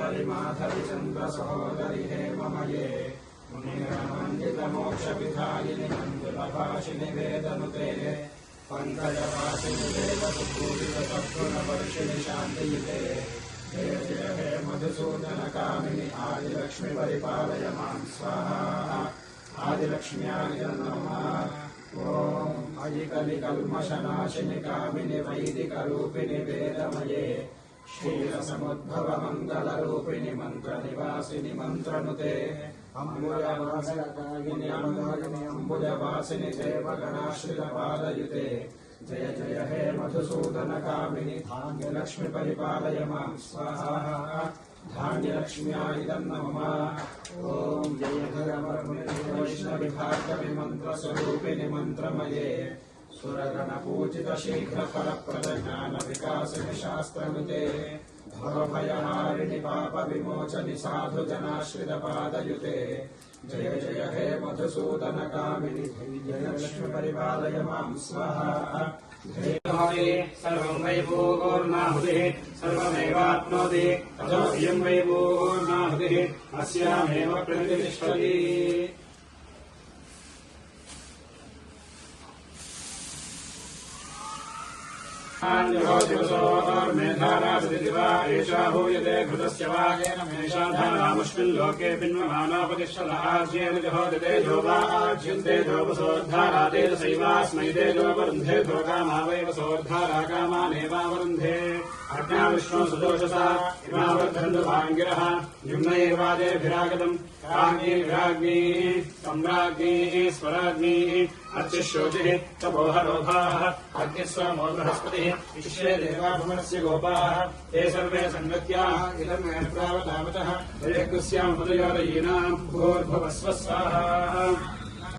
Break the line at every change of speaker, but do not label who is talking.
माधवी चंद्र सहोदरी हेममये मुनिगणमण्डितमोक्षविधायिनि मण्डलभाषिनि वेदनुते पंकजवासिनि वेदसुपूरितसद्गुणवर्षिणि शान्तियुते जय जय हे मधुसूदन कामिनि आदिलक्ष्मी परिपालय मां स्वाहा आदिलक्ष्म्याय नमः। ओम अयिकलिकल्मषनाशिनि कामिनि वैदिकरूपिणि वेदमये क्षीरसमुद्भव मङ्गलरूपिणि मन्त्रनिवासिनि मन्त्रनुते अम्बुजवासिनि अम्बुजवासिनि देवगणाश्रितपादयुते जय जय हे मधुसूदन कामिनि धान्यलक्ष्मी परिपालय मां स्वाहा धान्यलक्ष्म्याय नमः। ओम जय जय वैष्णवी भार्गवी मन्त्रस्वरूपिणि मन्त्रमये सुरगणपूजित शीघ्रफलप्रद ज्ञान विकासिनि शास्त्रनुते भवभयहारिणि पापविमोचनि साधुजनाश्रितपादयुते जय जय हे मधुसूदन कामिनि धैर्यलक्ष्मी परिपालय मां स्वाहा। सर्वं वै पूर्णाहुतिः सर्वमेवाप्नोति ततो इयं वै पूर्णाहुतिः अस्यामेव प्रतिष्ठति। मेधारादिवा एषा भूयते घृतस्य वा येन मेषा धारामुष्मिल्लोके पिन्वमानोपतिष्ठलाज्येन जहोदते जोवाज्यन्ते जोपसोद्धारातेजसैवास्मै तेजोवरुन्धे धोकामा वै वसोद्धारा कामानेवावरुन्धे अज्ञा विष्णु सुदोषसा इमावर्धन्तु भाङ्गिरः युम्नैर्वादेभिरागतम् राज्ञीभिराज्ञीः सम्राज्ञीः स्वराज्ञीः अर्चिशोचिः तपोहरोभाः अग्निस्वामो बृहस्पतिः विश्वे देवा भुवनस्य गोपाः ते सर्वे सन्नत्याः इदम् प्रावतावतः यज्ञस्यां पदयोदयीनाम् भूर्भुवस्व स्वाहा।